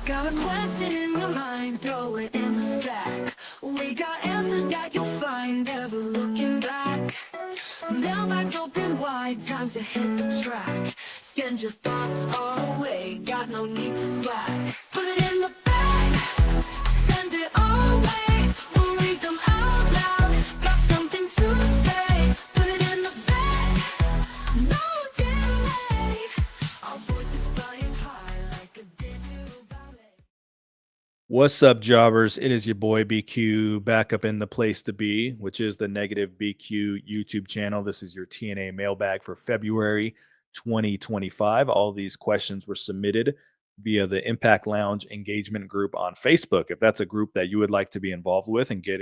Got a question in your mind, throw it in the sack. We got answers that you'll find, never looking back. Mailbag's open wide, time to hit the track. Send your thoughts our way, got no need to slack. Put it in the bag, send it our way. We'll read them out loud, got something to say. Put it in the bag, no delay. Our voices flying high like a digital ballet. What's up, jobbers? It is your boy BQ back up in the place to be, which is the Negative BQ YouTube channel. This is your TNA mailbag for February 2025. All these questions were submitted via the Impact Lounge engagement group on Facebook. If that's a group that you would like to be involved with and get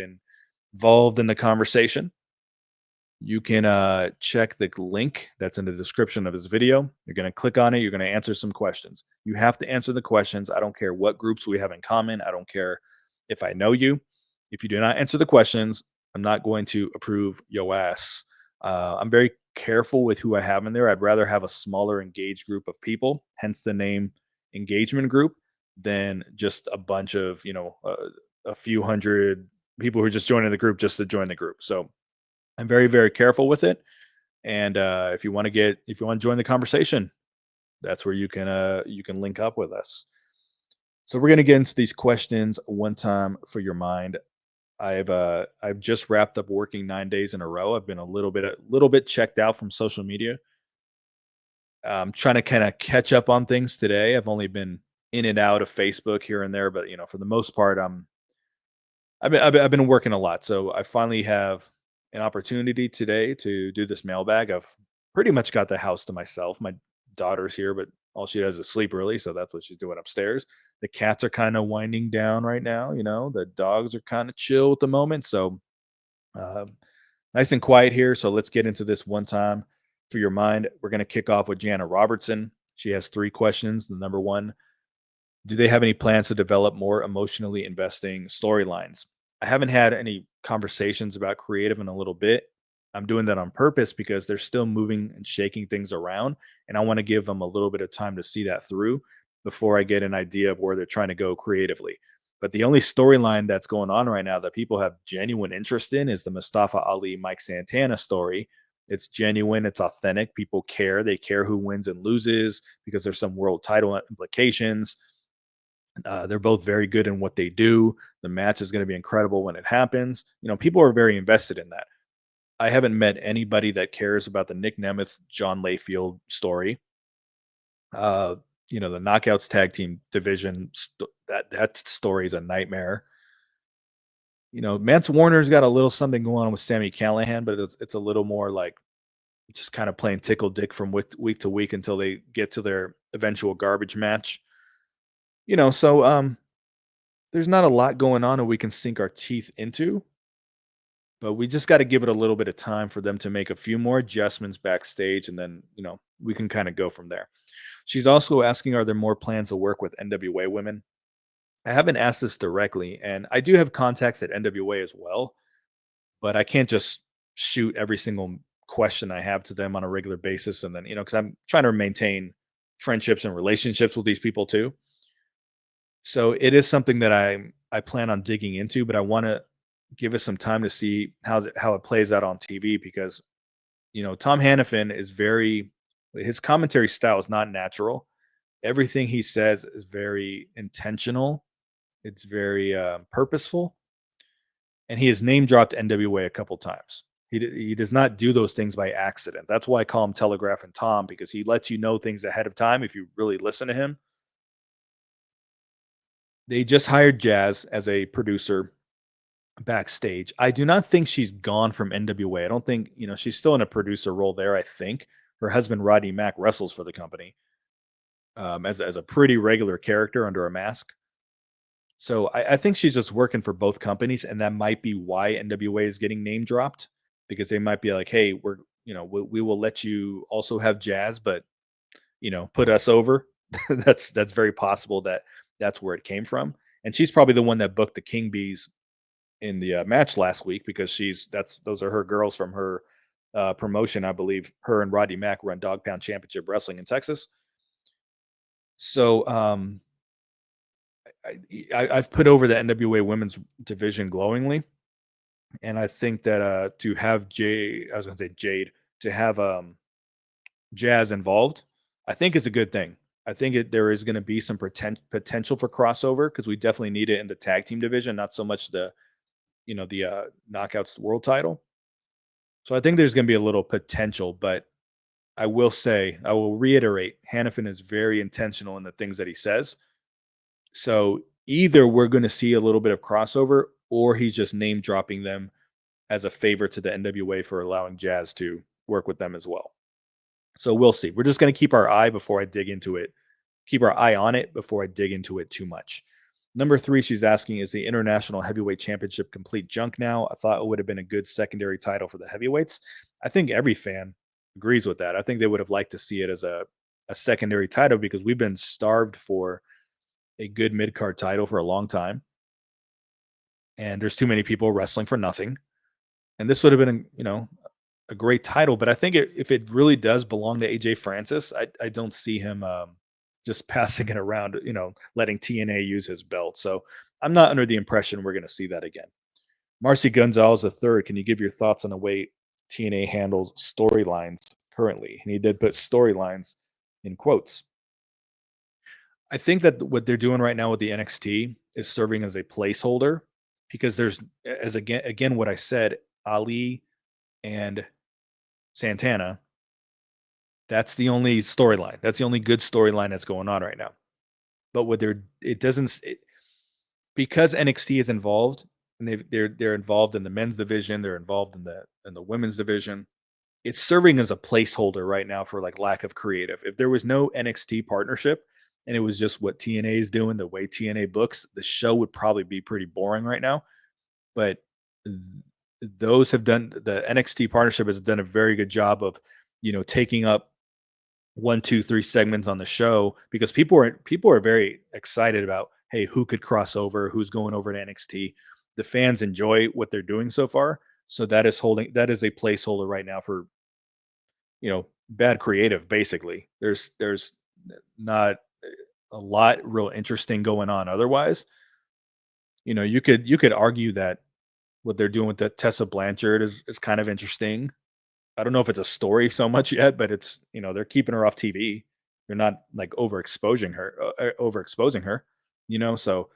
involved in the conversation, you can check the link that's in the description of this video. You're going to click on it. You're going to answer some questions. You have to answer the questions. I don't care what groups we have in common. I don't care if I know you. If you do not answer the questions, I'm not going to approve your ass. I'm very careful with who I have in there. I'd rather have a smaller engaged group of people, hence the name engagement group, than just a bunch of, a few hundred people who are just joining the group just to join the group. So I'm very, very careful with it. And if you want to join the conversation, that's where you can link up with us. So we're gonna get into these questions one time for your mind. I've just wrapped up working 9 days in a row. I've been a little bit checked out from social media. I'm trying to kind of catch up on things today. I've only been in and out of Facebook here and there, but for the most part, I've been working a lot, so I finally have an opportunity today to do this mailbag. I've pretty much got the house to myself. My daughter's here, but all she does is sleep early, so that's what she's doing upstairs. The cats are kind of winding down right now. The dogs are kind of chill at the moment, so uh, nice and quiet here. So let's get into this one time for your mind. We're gonna kick off with Jana Robertson. She has 3 questions. The number one: do they have any plans to develop more emotionally investing storylines? I haven't had any conversations about creative in a little bit. I'm doing that on purpose because they're still moving and shaking things around. And I want to give them a little bit of time to see that through before I get an idea of where they're trying to go creatively. But the only storyline that's going on right now that people have genuine interest in is the Mustafa Ali Mike Santana story. It's genuine, it's authentic. People care. They care who wins and loses because there's some world title implications. They're both very good in what they do. The match is going to be incredible when it happens. People are very invested in that. I haven't met anybody that cares about the Nick Nemeth, John Layfield story. Uh, the Knockouts tag team division, that story is a nightmare. Mance Warner's got a little something going on with Sammy Callahan, but it's a little more like just kind of playing tickle dick from week to week until they get to their eventual garbage match. So there's not a lot going on that we can sink our teeth into, but we just got to give it a little bit of time for them to make a few more adjustments backstage, and then we can kind of go from there. She's also asking, are there more plans to work with NWA women? I haven't asked this directly, and I do have contacts at NWA as well, but I can't just shoot every single question I have to them on a regular basis, and then because I'm trying to maintain friendships and relationships with these people too. So it is something that I plan on digging into, but I want to give it some time to see how it plays out on TV because Tom Hannafin is his commentary style is not natural. Everything he says is very intentional. It's very purposeful, and he has name dropped NWA a couple times. He does not do those things by accident. That's why I call him Telegraph and Tom, because he lets you know things ahead of time if you really listen to him. They just hired Jazz as a producer backstage. I do not think she's gone from NWA. I don't think, she's still in a producer role there, I think. Her husband, Rodney Mack, wrestles for the company as a pretty regular character under a mask. So I think she's just working for both companies, and that might be why NWA is getting name dropped, because they might be like, hey, we will let you also have Jazz, but, put us over. That's very possible that that's where it came from. And she's probably the one that booked the King Bees in the match last week, because those are her girls from her promotion. I believe her and Roddy Mack run Dog Pound Championship Wrestling in Texas. So I've put over the NWA women's division glowingly, and I think that to have I was gonna say Jade, to have Jazz involved, I think is a good thing. I think there is going to be some potential for crossover because we definitely need it in the tag team division, not so much the knockouts world title. So I think there's going to be a little potential, but I will reiterate, Hannafin is very intentional in the things that he says. So either we're going to see a little bit of crossover, or he's just name dropping them as a favor to the NWA for allowing Jazz to work with them as well. So we'll see. We're just going to keep our eye before I dig into it. Keep our eye on it before I dig into it too much. Number 3, she's asking, is the International Heavyweight Championship complete junk now? I thought it would have been a good secondary title for the heavyweights. I think every fan agrees with that. I think they would have liked to see it as a secondary title because we've been starved for a good mid card title for a long time. And there's too many people wrestling for nothing. And this would have been, a great title. But I think if it really does belong to AJ Francis, I don't see him just passing it around, letting TNA use his belt. So I'm not under the impression we're going to see that again. Marcy Gonzalez III, can you give your thoughts on the way TNA handles storylines currently? And he did put storylines in quotes. I think that what they're doing right now with the NXT is serving as a placeholder because there's, as again what I said, Ali and Santana. That's the only storyline. That's the only good storyline that's going on right now. But because NXT is involved and they're involved in the men's division, they're involved in the women's division. It's serving as a placeholder right now for like lack of creative. If there was no NXT partnership and it was just what TNA is doing, the way TNA books, the show would probably be pretty boring right now. But those have done the NXT partnership has done a very good job of, taking up 1, 2, 3 segments on the show because people are very excited about, hey, who could cross over, who's going over to NXT. The fans enjoy what they're doing so far. So that is a placeholder right now for, bad creative. Basically, there's not a lot real interesting going on. Otherwise, you could argue that what they're doing with the Tessa Blanchard is kind of interesting. I don't know if it's a story so much yet, but it's they're keeping her off TV. They're not like overexposing her. So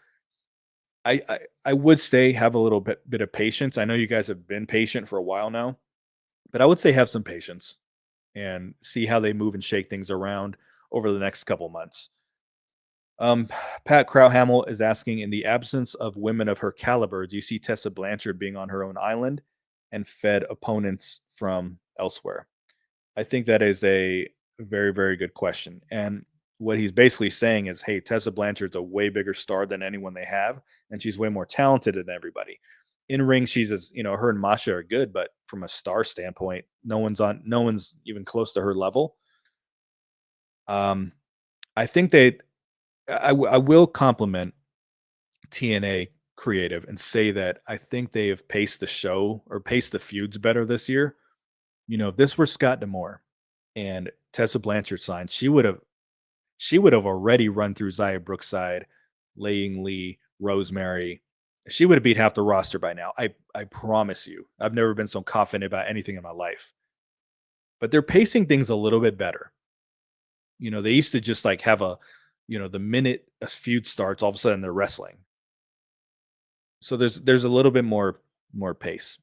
I would say have a little bit of patience. I know you guys have been patient for a while now, but I would say have some patience and see how they move and shake things around over the next couple months. Pat Crowhamel is asking, in the absence of women of her caliber, do you see Tessa Blanchard being on her own island and fed opponents from elsewhere? I think that is a very, very good question. And what he's basically saying is, hey, Tessa Blanchard's a way bigger star than anyone they have, and she's way more talented than everybody. In ring, she's her and Masha are good, but from a star standpoint, no one's even close to her level. I think I will compliment TNA creative and say that I think they have paced the show or paced the feuds better this year. If this were Scott D'Amore and Tessa Blanchard signed, she would have already run through Zaya Brookside, Laying Lee, Rosemary. She would have beat half the roster by now. I promise you. I've never been so confident about anything in my life. But they're pacing things a little bit better. They used to just like have the minute a feud starts, all of a sudden they're wrestling. So there's a little bit more pace.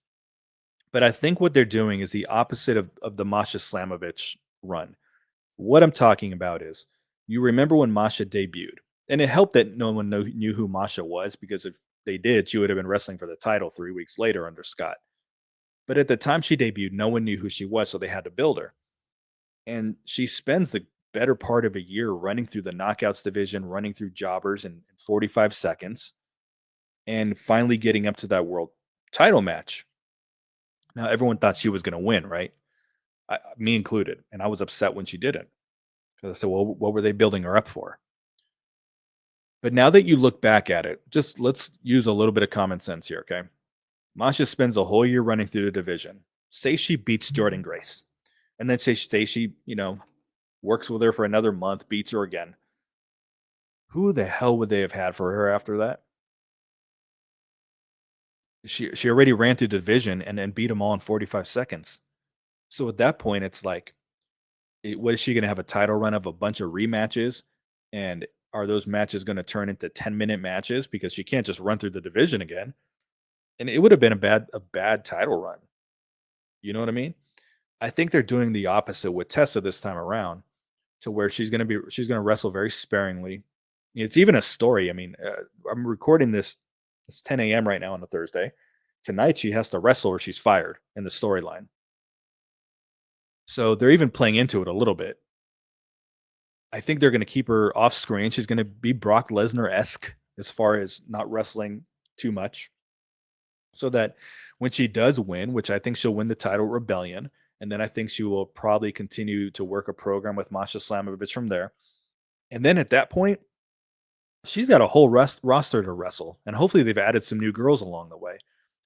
But I think what they're doing is the opposite of the Masha Slamovich run. What I'm talking about is, you remember when Masha debuted, and it helped that no one knew who Masha was, because if they did, she would have been wrestling for the title 3 weeks later under Scott. But at the time she debuted, no one knew who she was, so they had to build her. And she spends the better part of a year running through the knockouts division, running through jobbers in 45 seconds, and finally getting up to that world title match. Now, everyone thought she was going to win, right? Me included. And I was upset when she didn't. Because I said, well, what were they building her up for? But now that you look back at it, just let's use a little bit of common sense here, okay? Masha spends a whole year running through the division. Say she beats Jordan Grace. And then say she, works with her for another month, beats her again. Who the hell would they have had for her after that? She already ran through the division and then beat them all in 45 seconds. So at that point, it's like, what is she going to have a title run of a bunch of rematches? And are those matches going to turn into 10-minute matches because she can't just run through the division again? And it would have been a bad title run. You know what I mean? I think they're doing the opposite with Tessa this time around, to where she's gonna wrestle very sparingly. It's even a story. I mean, I'm recording this. It's 10 a.m. right now on a Thursday. Tonight she has to wrestle or she's fired in the storyline. So they're even playing into it a little bit. I think they're going to keep her off screen. She's going to be Brock Lesnar esque as far as not wrestling too much, so that when she does win, which I think she'll win the title at Rebellion, and then I think she will probably continue to work a program with Masha Slamovich from there. And then at that point, she's got a whole roster to wrestle, and hopefully they've added some new girls along the way.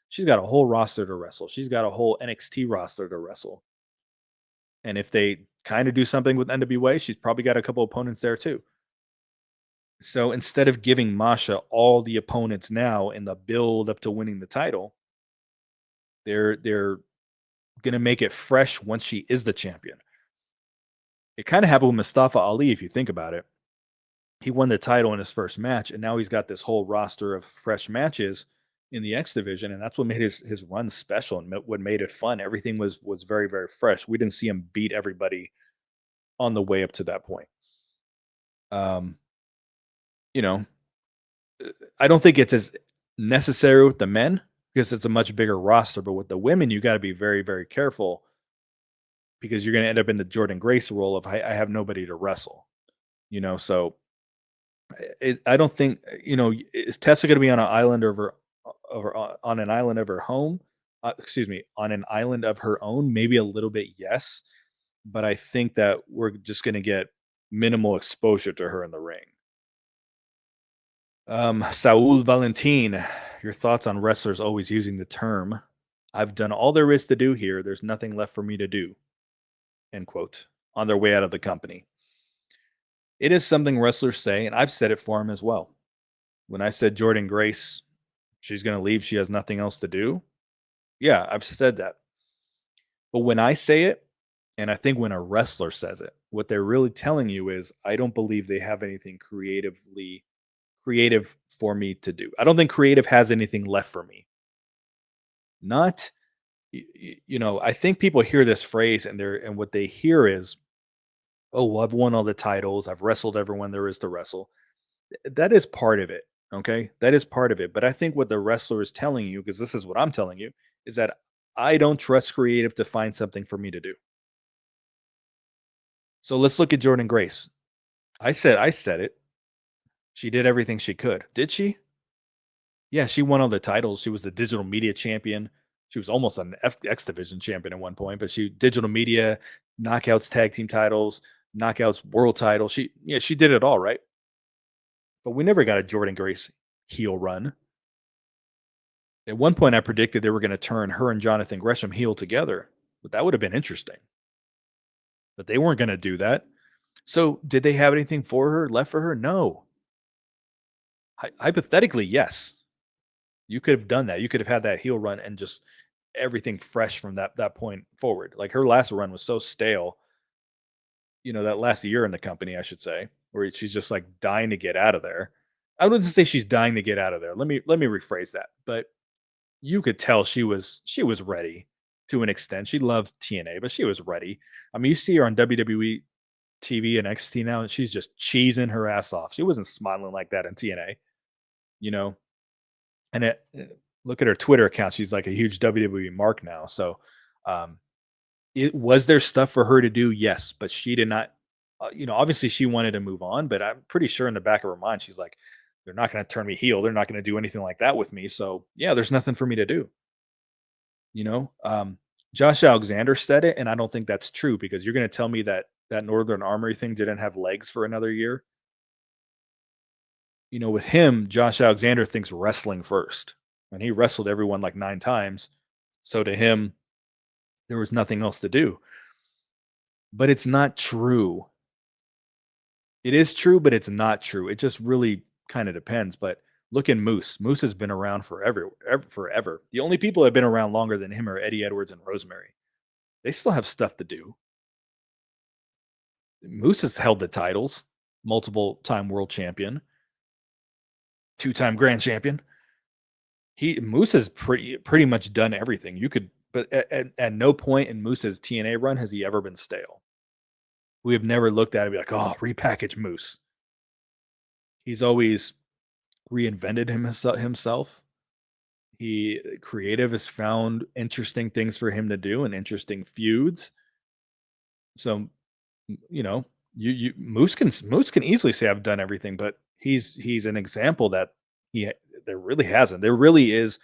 She's got a whole roster to wrestle. She's got a whole NXT roster to wrestle. And if they kind of do something with NWA, she's probably got a couple opponents there too. So instead of giving Masha all the opponents now in the build up to winning the title, they're gonna make it fresh once she is the champion. It kind of happened with Mustafa Ali, if you think about it. He won the title in his first match, and now he's got this whole roster of fresh matches in the X division, and that's what made his run special and what made it fun. Everything was very very fresh. We didn't see him beat everybody on the way up to that point. Um, you know, I don't think it's as necessary with the men because it's a much bigger roster, but with the women, you got to be very very careful because you're going to end up in the Jordan Grace role of I have nobody to wrestle. So I don't think is Tessa going to be on an island on an island of her home? Excuse me, on an island of her own? Maybe a little bit, yes, but I think that we're just going to get minimal exposure to her in the ring. Saul Valentin, your thoughts on wrestlers always using the term "I've done all there is to do here. There's nothing left for me to do." End quote. On their way out of the company. It is something wrestlers say, and I've said it for him as well. When I said Jordan Grace, she's going to leave, she has nothing else to do. Yeah, I've said that. But when I say it, and I think when a wrestler says it, what they're really telling you is, I don't believe they have anything creative for me to do. I don't think creative has anything left for me. Not, I think people hear this phrase and what they hear is, oh, well, I've won all the titles. I've wrestled everyone there is to wrestle. That is part of it. Okay. That is part of it. But I think what the wrestler is telling you, because this is what I'm telling you, is that I don't trust creative to find something for me to do. So let's look at Jordan Grace. I said it. She did everything she could. Did she? Yeah, she won all the titles. She was the digital media champion. She was almost an X Division champion at one point, but she digital media, knockouts, tag team titles, knockouts, world title. She did it all, right? But we never got a Jordan Grace heel run. At one point, I predicted they were going to turn her and Jonathan Gresham heel together, but that would have been interesting. But they weren't going to do that. So, did they have anything for her left for her? No. Hypothetically, yes. You could have done that. You could have had that heel run and just everything fresh from that point forward. Like her last run was so stale. That last year in the company, I should say, where she's just like dying to get out of there. I wouldn't say she's dying to get out of there. Let me rephrase that. But you could tell she was ready to an extent. She loved TNA, but she was ready. I mean, you see her on WWE TV and XT now, and she's just cheesing her ass off. She wasn't smiling like that in TNA, you know. And look at her Twitter account; she's like a huge WWE mark now. So, um, was there stuff for her to do? Yes, but she did not. Obviously she wanted to move on, but I'm pretty sure in the back of her mind, she's like, "They're not going to turn me heel. They're not going to do anything like that with me." So, yeah, there's nothing for me to do. You know, Josh Alexander said it, and I don't think that's true because you're going to tell me that Northern Armory thing didn't have legs for another year. With him, Josh Alexander thinks wrestling first, and he wrestled everyone like 9 times. So to him, there was nothing else to do. But it's not true. It is true, but it's not true. It just really kind of depends. But look at Moose. Moose has been around forever. The only people that have been around longer than him are Eddie Edwards and Rosemary. They still have stuff to do. Moose has held the titles, multiple time world champion, two-time grand champion. He Moose has pretty much done everything. You could, but at no point in Moose's TNA run has he ever been stale. We have never looked at it and be like, oh, repackage Moose. He's always reinvented himself. He creative has found interesting things for him to do and interesting feuds. So, you know, you Moose can easily say I've done everything, but he's an example that he there really hasn't. There really is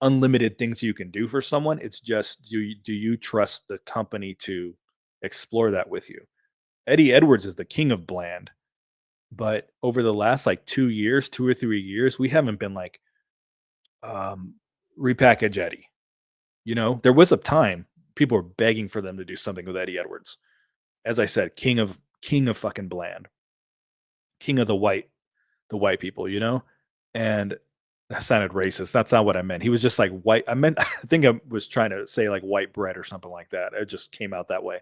unlimited things you can do for someone. It's just do you trust the company to explore that with you? Eddie Edwards is the king of bland, but over the last like 2 years, 2 or 3 years, we haven't been like um repackage Eddie. You know, there was a time people were begging for them to do something with Eddie Edwards. As I said, king of fucking bland, king of the white people, you know? And that sounded racist. That's not what I meant. He was just like white. I meant I think I was trying to say like white bread or something like that. It just came out that way.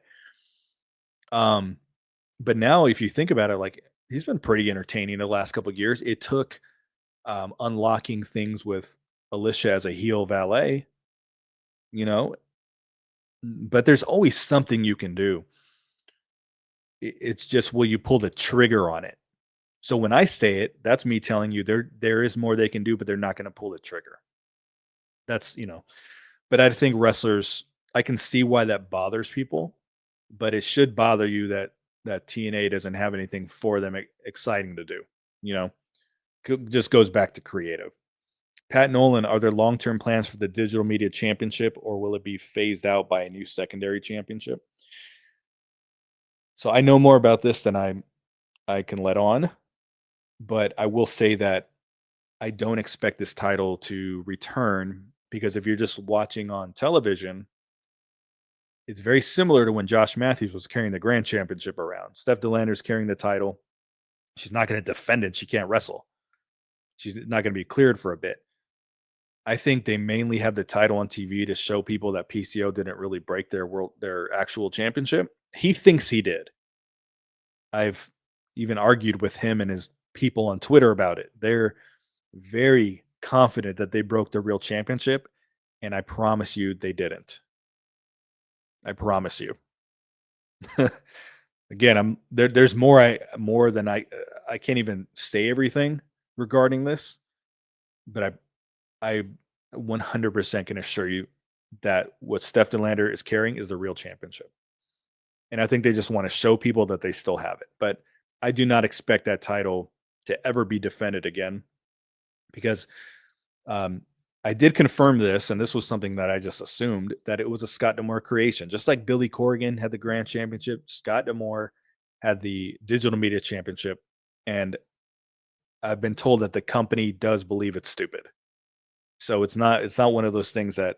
Um, but now if you think about it, like he's been pretty entertaining the last couple of years. It took unlocking things with Alicia as a heel valet, you know, but there's always something you can do. It's just will you pull the trigger on it? So when I say it, that's me telling you there is more they can do, but they're not going to pull the trigger. That's but I think wrestlers, I can see why that bothers people, but it should bother you that TNA doesn't have anything for them exciting to do. You know, just goes back to creative. Pat Nolan, are there long term plans for the digital media championship, or will it be phased out by a new secondary championship? So I know more about this than I can let on, but I will say that I don't expect this title to return because if you're just watching on television, it's very similar to when Josh Matthews was carrying the grand championship around. Steph Delander's carrying the title. She's not going to defend it. She can't wrestle. She's not going to be cleared for a bit. I think they mainly have the title on TV to show people that PCO didn't really break their actual championship. He thinks he did. I've even argued with him and his people on Twitter about it. They're very confident that they broke the real championship, and I promise you they didn't. I promise you. Again, I'm there. There's more than I can't even say everything regarding this, but I 100% can assure you that what Steph Delander is carrying is the real championship, and I think they just want to show people that they still have it. But I do not expect that title to ever be defended again because um, I did confirm this, and this was something that I just assumed that it was a Scott D'Amore creation. Just like Billy Corgan had the Grand Championship, Scott D'Amore had the Digital Media Championship, and I've been told that the company does believe it's stupid. So it's not one of those things that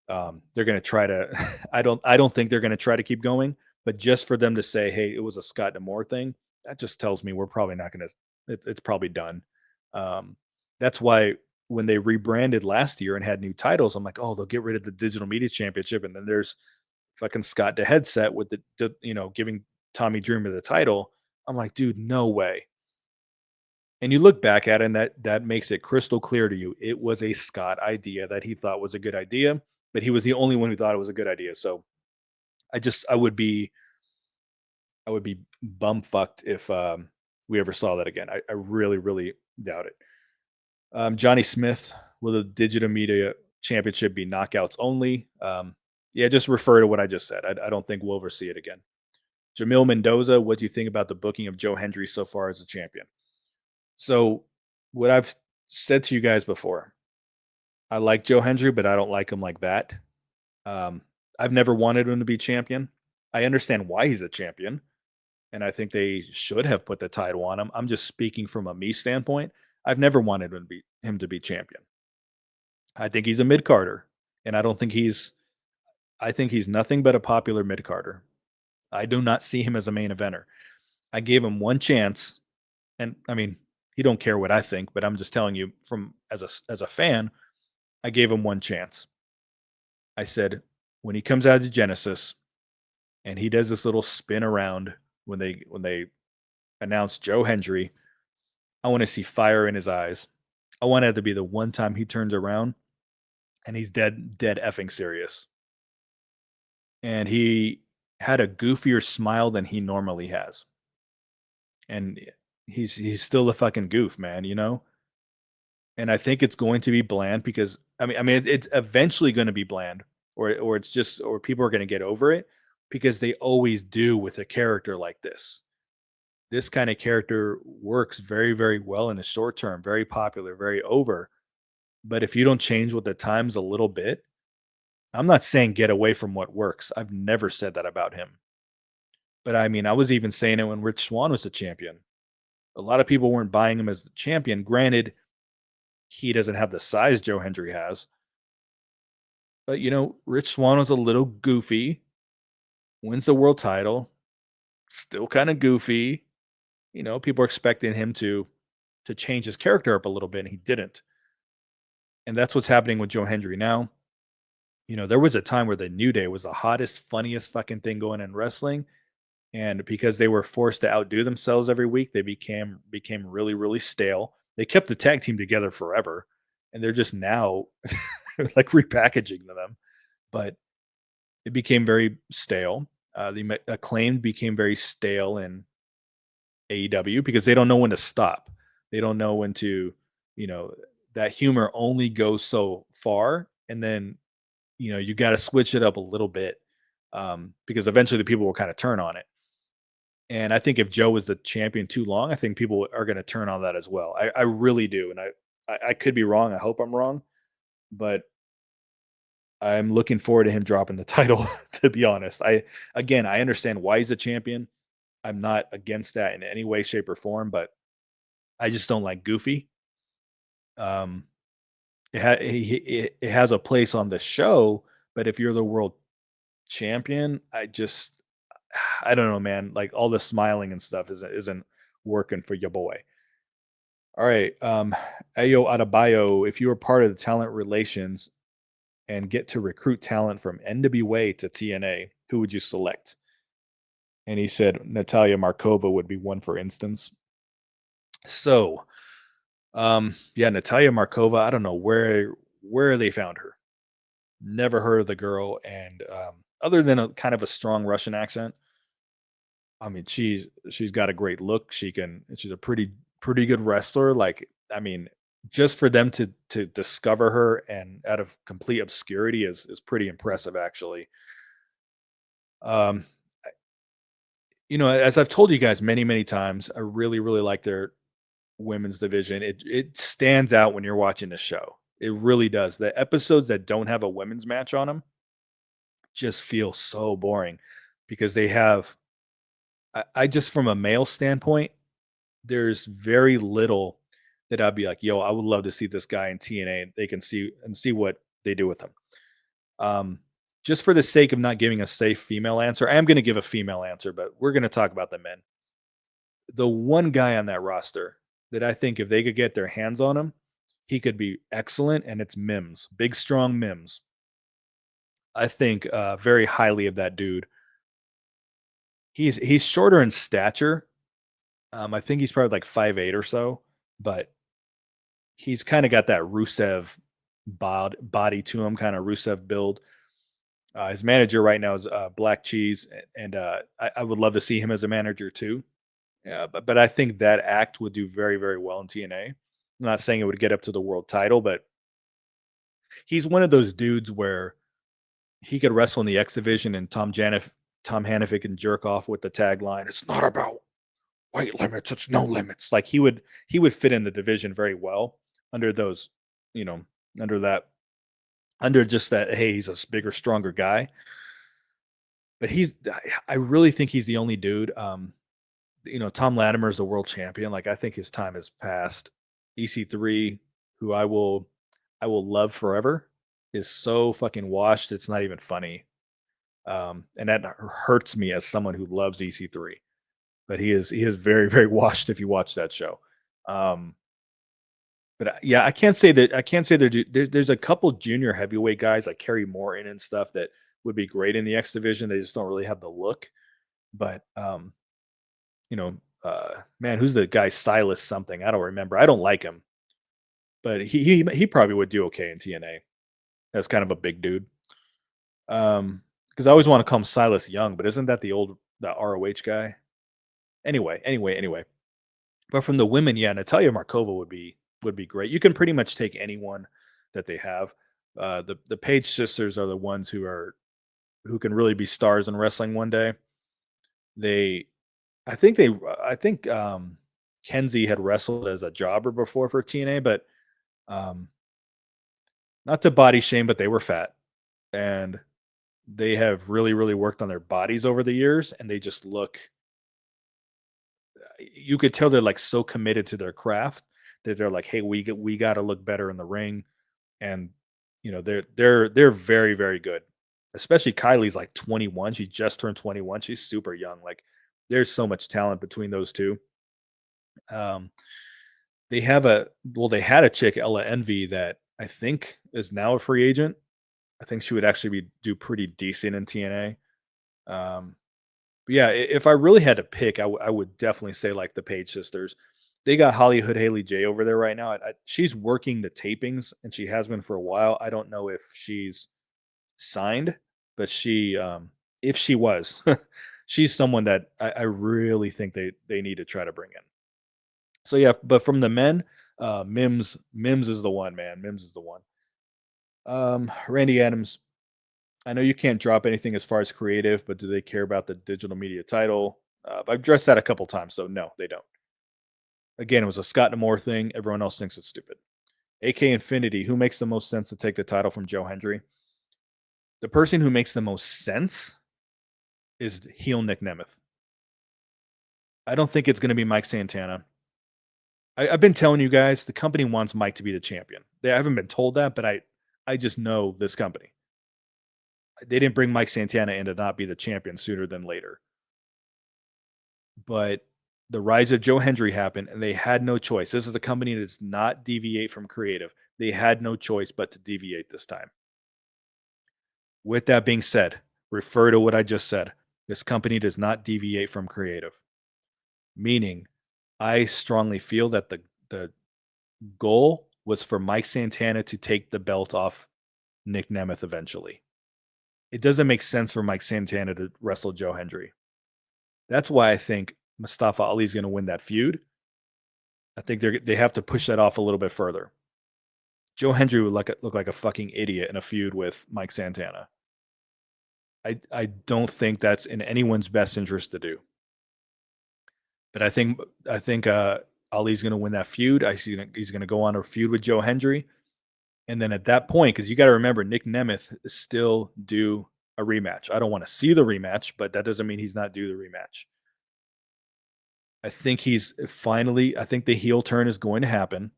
they're going to try to. I don't think they're going to try to keep going, but just for them to say, "Hey, it was a Scott D'Amore thing," that just tells me we're probably not going to. It's probably done. Um, that's why when they rebranded last year and had new titles, I'm like, oh, they'll get rid of the Digital Media Championship, and then there's fucking Scott the headset with giving Tommy Dreamer the title. I'm like, dude, no way. And you look back at it, and that makes it crystal clear to you. It was a Scott idea that he thought was a good idea, but he was the only one who thought it was a good idea. So I would be bumfucked if we ever saw that again. I really, really doubt it. Johnny Smith, will the Digital Media Championship be knockouts only? Yeah, just refer to what I just said. I don't think we'll ever see it again. Jamil Mendoza, what do you think about the booking of Joe Hendry so far as a champion? So, what I've said to you guys before, I like Joe Hendry, but I don't like him like that. Um, I've never wanted him to be champion. I understand why he's a champion, and I think they should have put the title on him. I'm just speaking from a me standpoint. I've never wanted him to be champion. I think he's a mid carder, and I don't think he's. I think he's nothing but a popular mid carder. I do not see him as a main eventer. I gave him one chance, and I mean, he don't care what I think, but I'm just telling you from as a fan, I gave him one chance. I said, when he comes out of Genesis and he does this little spin around when they announce Joe Hendry, I want to see fire in his eyes. I want it to be the one time he turns around and he's dead effing serious. And he had a goofier smile than he normally has. And he's still a fucking goof, man, you know? And I think it's going to be bland because it's eventually going to be bland, or it's just, or people are going to get over it because they always do with a character like this. This kind of character works very, very well in the short term, very popular, very over. But if you don't change with the times a little bit, I'm not saying get away from what works. I've never said that about him. But I mean, I was even saying it when Rich Swann was the champion. A lot of people weren't buying him as the champion. Granted, he doesn't have the size Joe Hendry has. But Rich Swann was a little goofy, wins the world title, still kind of goofy. People are expecting him to change his character up a little bit, and he didn't. And that's what's happening with Joe Hendry now. There was a time where the New Day was the hottest, funniest fucking thing going in wrestling. And because they were forced to outdo themselves every week, they became really, really stale. They kept the tag team together forever, and they're just now like repackaging them. But it became very stale. The Acclaimed became very stale in AEW because they don't know when to stop. They don't know when to, you know, that humor only goes so far, and then you got to switch it up a little bit because eventually the people will kind of turn on it. And I think if Joe was the champion too long, I think people are going to turn on that as well. I really do, and I could be wrong. I hope I'm wrong, but I'm looking forward to him dropping the title. To be honest, I understand why he's a champion. I'm not against that in any way, shape, or form, but I just don't like Goofy. Um, it has a place on the show, but if you're the world champion, I don't know, man. Like all the smiling and stuff isn't working for your boy. All right, Ayo Adebayo, if you were part of the talent relations and get to recruit talent from NWA to TNA, who would you select? And he said Natalia Markova would be one, for instance. So, yeah, Natalia Markova. I don't know where they found her. Never heard of the girl, and other than a kind of a strong Russian accent, I mean, she's got a great look. She's a pretty good wrestler. Like, I mean, just for them to discover her and out of complete obscurity is pretty impressive, actually. Um, as I've told you guys many times, I really really like their women's division. It stands out when you're watching the show. It really does. The episodes that don't have a women's match on them just feel so boring because they have. I just from a male standpoint, there's very little that I'd be like, "Yo, I would love to see this guy in TNA. They can see what they do with him." Um, just for the sake of not giving a safe female answer, I am going to give a female answer, but we're going to talk about the men. The one guy on that roster that I think if they could get their hands on him, he could be excellent, and it's Mims, big strong Mims. I think very highly of that dude. He's shorter in stature. I think he's probably like 5'8" or so, but he's kind of got that Rusev body to him, kind of Rusev build. His manager right now is Black Cheese, and I would love to see him as a manager too. Yeah, but I think that act would do very very well in TNA. I'm not saying it would get up to the world title, but he's one of those dudes where he could wrestle in the X division, and Tom Hannafy can jerk off with the tagline, "It's not about weight limits, it's no limits." Like he would fit in the division very well under those, you know, under that under just that, hey, he's a bigger, stronger guy. But I really think he's the only dude. Tom Latimer is the world champion. Like I think his time has passed. EC3, who I will love forever, is so fucking washed. It's not even funny. And that hurts me as someone who loves EC3. but he is very, very washed if you watch that show. Um, but yeah, I can't say there's a couple junior heavyweight guys like Kerry Morton and stuff that would be great in the X division. They just don't really have the look. But you know, man, who's the guy Silas something? I don't remember. I don't like him, but he probably would do okay in TNA. That's kind of a big dude. Because I always want to call him Silas Young, but isn't that the ROH guy? Anyway. But from the women, yeah, Natalia Markova would be great. You can pretty much take anyone that they have. The Page sisters are the ones who can really be stars in wrestling one day. They, I think Kenzie had wrestled as a jobber before for TNA, but um, not to body shame, but they were fat and they have really, really worked on their bodies over the years, and they just look. You could tell they're like so committed to their craft that they're like, "Hey, we got to look better in the ring," and they're very, very good. Especially Kylie's like 21. She just turned 21. She's super young. Like, there's so much talent between those two. Um, they have a well, they had a chick, Ella Envy, that I think is now a free agent. I think she would actually do pretty decent in TNA. But yeah, if I really had to pick, I would definitely say like the Page sisters. They got Hollywood Haley J over there right now. She's working the tapings, and she has been for a while. I don't know if she's signed, but if she was, she's someone that I really think they need to try to bring in. So yeah, but from the men, Mims is the one, man. Mims is the one. Randy Adams, I know you can't drop anything as far as creative, but do they care about the digital media title? I've addressed that a couple times, so no, they don't. Again, it was a Scott Demore thing. Everyone else thinks it's stupid. AK Infinity, who makes the most sense to take the title from Joe Hendry? The person who makes the most sense is heel Nick Nemeth. I don't think it's going to be Mike Santana. I've been telling you guys the company wants Mike to be the champion. I haven't been told that, but I just know this company. They didn't bring Mike Santana in to not be the champion sooner than later. But the rise of Joe Hendry happened, and they had no choice. This is a company that does not deviate from creative. They had no choice but to deviate this time. With that being said, refer to what I just said. This company does not deviate from creative, meaning I strongly feel that the goal was for Mike Santana to take the belt off Nick Nemeth eventually. It doesn't make sense for Mike Santana to wrestle Joe Hendry. That's why I think Mustafa Ali is going to win that feud. I think they have to push that off a little bit further. Joe Hendry would look like a fucking idiot in a feud with Mike Santana. I don't think that's in anyone's best interest to do. But I think Ali's going to win that feud. He's going to go on a feud with Joe Hendry, and then at that point, because you got to remember, Nick Nemeth is still due a rematch. I don't want to see the rematch, but that doesn't mean he's not due the rematch. I think I think the heel turn is going to happen,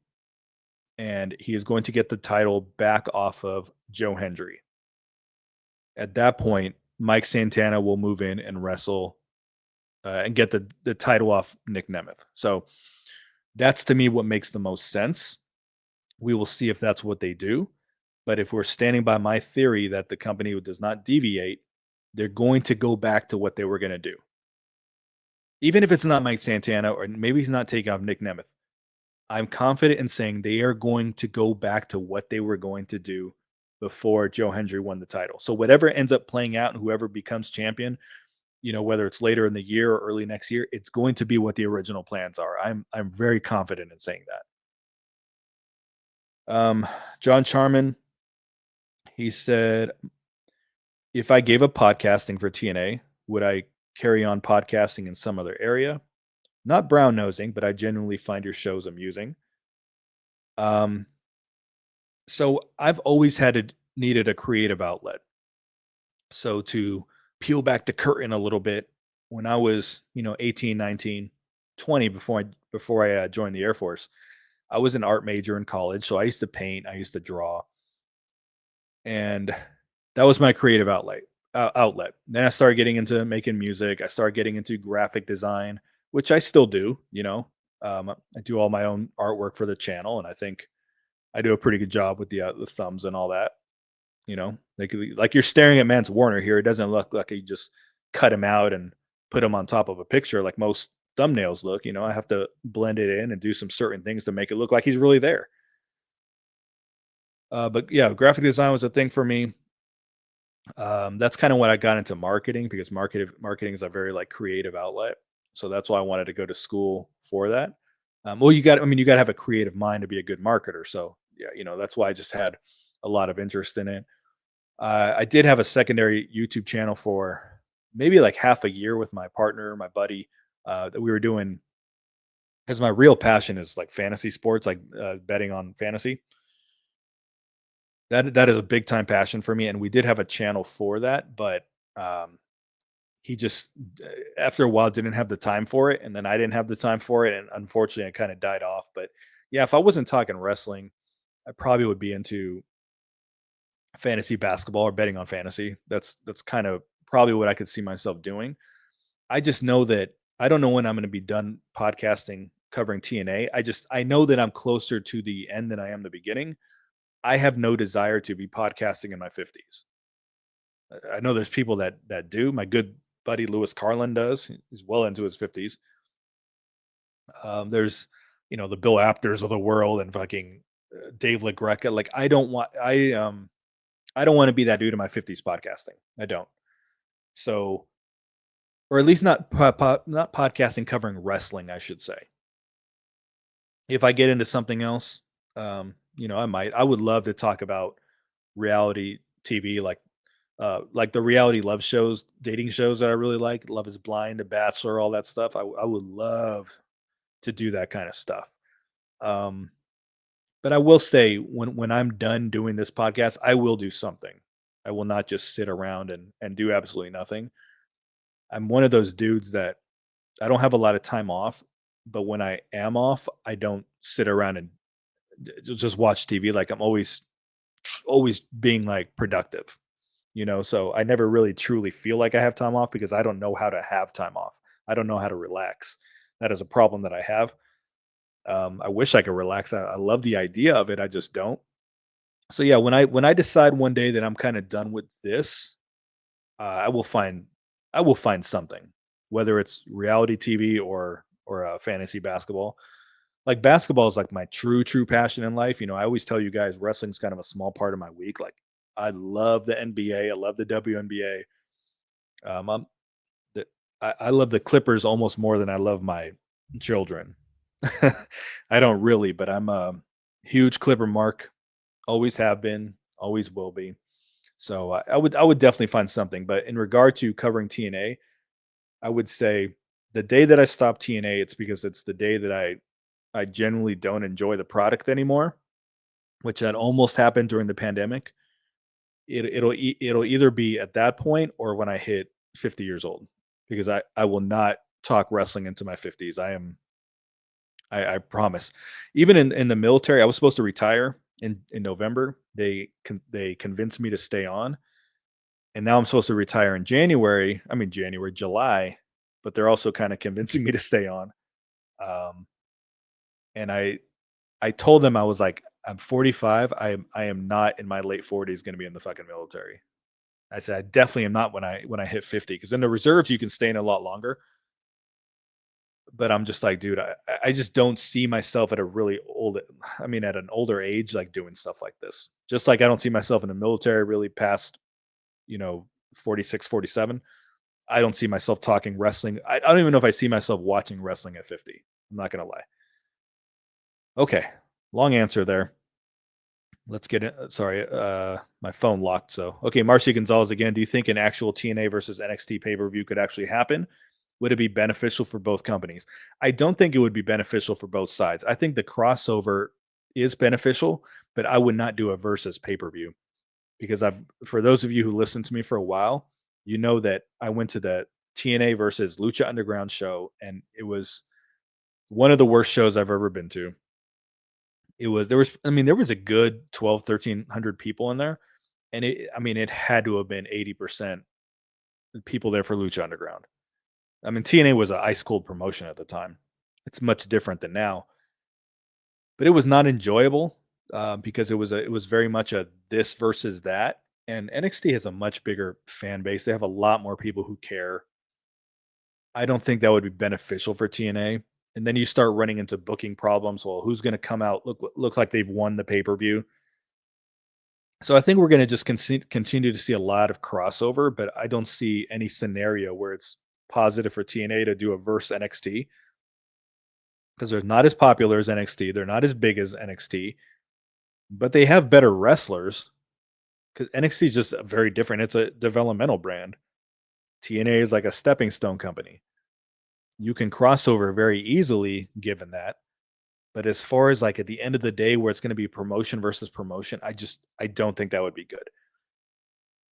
and he is going to get the title back off of Joe Hendry. At that point, Mike Santana will move in and wrestle and get the title off Nick Nemeth. So that's to me what makes the most sense. We will see if that's what they do. But if we're standing by my theory that the company does not deviate, they're going to go back to what they were going to do. Even if it's not Mike Santana or maybe he's not taking off Nick Nemeth, I'm confident in saying they are going to go back to what they were going to do before Joe Hendry won the title. So whatever ends up playing out and whoever becomes champion, whether it's later in the year or early next year, it's going to be what the original plans are. I'm very confident in saying that. John Charman, he said, if I gave up podcasting for TNA, would I carry on podcasting in some other area? Not brown nosing, but I genuinely find your shows amusing. Um, so I've always needed a creative outlet. So to peel back the curtain a little bit, when I was, 18, 19, 20 before I joined the Air Force, I was an art major in college, so I used to paint, I used to draw, and that was my creative outlet. Then I started getting into making music. I started getting into graphic design. which I still do. I do all my own artwork for the channel, and I think I do a pretty good job with the thumbs and all that. Like you're staring at Mance Warner here. It doesn't look like you just cut him out and put him on top of a picture like most thumbnails look. I have to blend it in and do some certain things to make it look like he's really there. But yeah, graphic design was a thing for me. That's kind of when I got into marketing because marketing is a very like creative outlet. So that's why I wanted to go to school for that. Well, you got to have a creative mind to be a good marketer. So yeah, that's why I just had a lot of interest in it. I did have a secondary YouTube channel for maybe like half a year with my partner, my buddy, that we were doing because my real passion is like fantasy sports, like betting on fantasy. That is a big time passion for me, and we did have a channel for that, but um, he just after a while didn't have the time for it, and then I didn't have the time for it, and unfortunately, it kind of died off. But yeah, if I wasn't talking wrestling, I probably would be into fantasy basketball or betting on fantasy. That's kind of probably what I could see myself doing. I just know that I don't know when I'm going to be done podcasting covering TNA. I know that I'm closer to the end than I am the beginning. I have no desire to be podcasting in my 50s. I know there's people that do. My good buddy Lewis Carlin does. He's well into his 50s. There's the Bill Apters of the world and fucking Dave LaGreca. Like I don't want to be that dude in my 50s podcasting. I don't. So, or at least not podcasting covering wrestling, I should say. If I get into something else, I might. I would love to talk about reality TV, like the reality love shows, dating shows that I really like. Love is Blind, The Bachelor, all that stuff. I would love to do that kind of stuff. Um, but I will say when I'm done doing this podcast, I will do something. I will not just sit around and do absolutely nothing. I'm one of those dudes that I don't have a lot of time off, but when I am off, I don't sit around and just watch TV. Like I'm always being like productive, so I never really truly feel like I have time off because I don't know how to have time off. I don't know how to relax. That is a problem that I have. I wish I could relax. I love the idea of it. I just don't. So yeah, when I decide one day that I'm kind of done with this, I will find something, whether it's reality TV or fantasy basketball. Like basketball is like my true passion in life. I always tell you guys wrestling's kind of a small part of my week. Like I love the NBA, I love the WNBA. I'm the, I love the Clippers almost more than I love my children. I don't really, but I'm a huge Clipper mark. Always have been, always will be. So I would definitely find something. But in regard to covering TNA, I would say the day that I stop TNA, it's because it's the day that I generally don't enjoy the product anymore, which had almost happened during the pandemic. It'll either be at that point or when I hit 50 years old, because I will not talk wrestling into my 50s. I promise. Even in the military, I was supposed to retire in November. They convinced me to stay on, and now I'm supposed to retire in January. I mean January, July, but they're also kind of convincing me to stay on. Um, and I told them I was like, I'm 45. I am not in my late 40s going to be in the fucking military. I said I definitely am not when I hit 50, because in the reserves you can stay in a lot longer. But I'm just like, dude, I just don't see myself at a really old, I mean, at an older age, like doing stuff like this. Just like I don't see myself in the military really past, you know, 46, 47. I don't see myself talking wrestling. I don't even know if I see myself watching wrestling at 50. I'm not going to lie. Okay. Long answer there. Let's get it. Sorry, my phone locked. So, okay, Marcy Gonzalez again. Do you think an actual TNA versus NXT pay per view could actually happen? Would it be beneficial for both companies? I don't think it would be beneficial for both sides. I think the crossover is beneficial, but I would not do a versus pay per view because for those of you who listened to me for a while, you know that I went to the TNA versus Lucha Underground show, and it was one of the worst shows I've ever been to. There was a good 12, 1,300 people in there, and it had to have been 80% people there for Lucha Underground. I mean, TNA was an ice cold promotion at the time. It's much different than now, but it was not enjoyable because it was very much a this versus that. And NXT has a much bigger fan base. They have a lot more people who care. I don't think that would be beneficial for TNA. And then you start running into booking problems. Well, who's going to come out look like they've won the pay per view? So I think we're going to just continue to see a lot of crossover, but I don't see any scenario where it's positive for TNA to do a verse NXT because they're not as popular as NXT. They're not as big as NXT, but they have better wrestlers because NXT is just very different. It's a developmental brand. TNA is like a stepping stone company. You can cross over very easily given that. But as far as like at the end of the day where it's going to be promotion versus promotion, I don't think that would be good.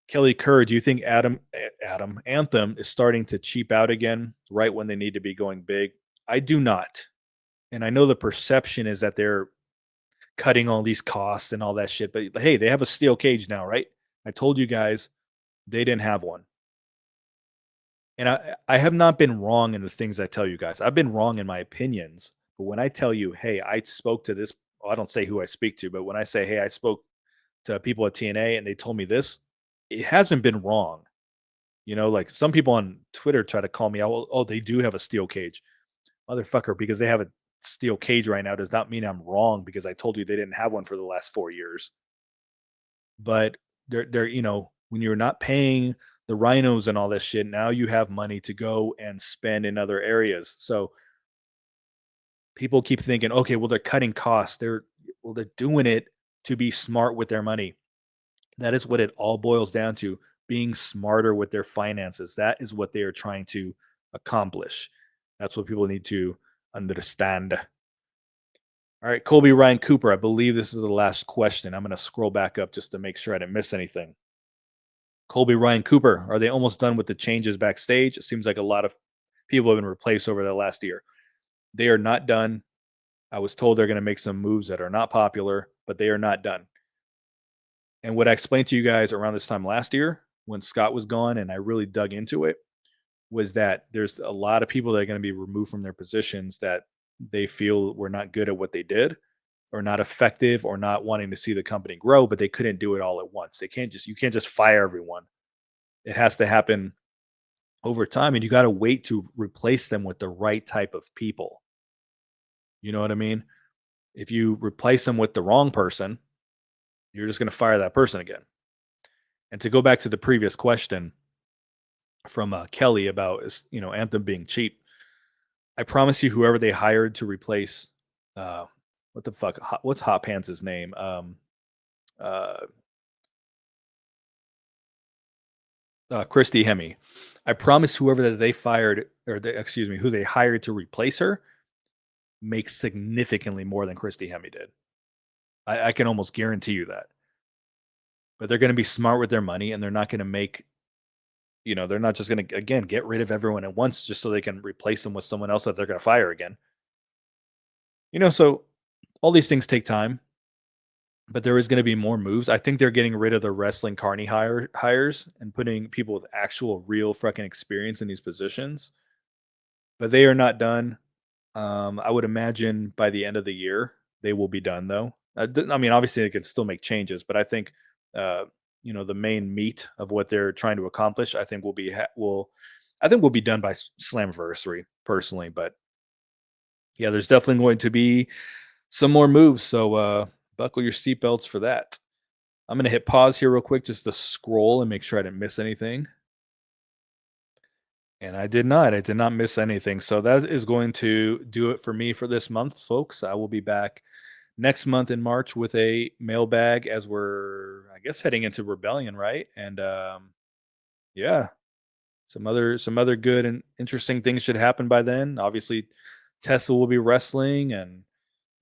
Kelly Kerr, do you think Adam Anthem is starting to cheap out again right when they need to be going big? I do not. And I know the perception is that they're cutting all these costs and all that shit, but hey, they have a steel cage now, right? I told you guys they didn't have one. And I have not been wrong in the things I tell you guys. I've been wrong in my opinions, but when I tell you, "Hey, I spoke to this," well, I don't say who I speak to, but when I say, "Hey, I spoke to people at TNA and they told me this," it hasn't been wrong. Like some people on Twitter try to call me out. Oh, they do have a steel cage, motherfucker. Because they have a steel cage right now does not mean I'm wrong because I told you they didn't have one for the last 4 years. But they're when you're not paying the rhinos and all this shit, now you have money to go and spend in other areas. So people keep thinking, okay, well they're cutting costs. They're doing it to be smart with their money. That is what it all boils down to, being smarter with their finances. That is what they are trying to accomplish. That's what people need to understand. All right, Colby Ryan Cooper, I believe this is the last question. I'm going to scroll back up just to make sure I didn't miss anything. Colby Ryan Cooper, are they almost done with the changes backstage? It seems like a lot of people have been replaced over the last year. They are not done. I was told they're going to make some moves that are not popular, but they are not done. And what I explained to you guys around this time last year when Scott was gone and I really dug into it was that there's a lot of people that are going to be removed from their positions that they feel were not good at what they did or not effective or not wanting to see the company grow, but they couldn't do it all at once. You can't just fire everyone. It has to happen over time and you got to wait to replace them with the right type of people. You know what I mean? If you replace them with the wrong person, you're just going to fire that person again. And to go back to the previous question from Kelly about Anthem being cheap, I promise you, whoever they hired to replace, what the fuck, what's Hot Pants' name? Uh, Christy Hemme. I promise whoever that they fired, or excuse me, who they hired to replace her, makes significantly more than Christy Hemme did. I can almost guarantee you that. But they're going to be smart with their money, and they're not going to make, they're not just going to again get rid of everyone at once just so they can replace them with someone else that they're going to fire again. So all these things take time, but there is going to be more moves. I think they're getting rid of the wrestling carny hires and putting people with actual real fucking experience in these positions. But they are not done. I would imagine by the end of the year they will be done, though. I mean, obviously they can still make changes, but I think uh, the main meat of what they're trying to accomplish, I think will be done by Slammiversary personally. But yeah, there's definitely going to be some more moves. So buckle your seatbelts for that. I'm gonna hit pause here real quick just to scroll and make sure I didn't miss anything. And I did not. I did not miss anything. So that is going to do it for me for this month, folks. I will be back next month in March with a mailbag as we're, I guess, heading into Rebellion, right? And yeah, some other good and interesting things should happen by then. Obviously, Tessa will be wrestling and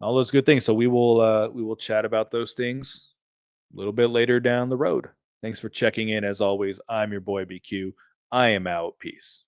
all those good things. So we will chat about those things a little bit later down the road. Thanks for checking in. As always, I'm your boy BQ. I am out. Peace.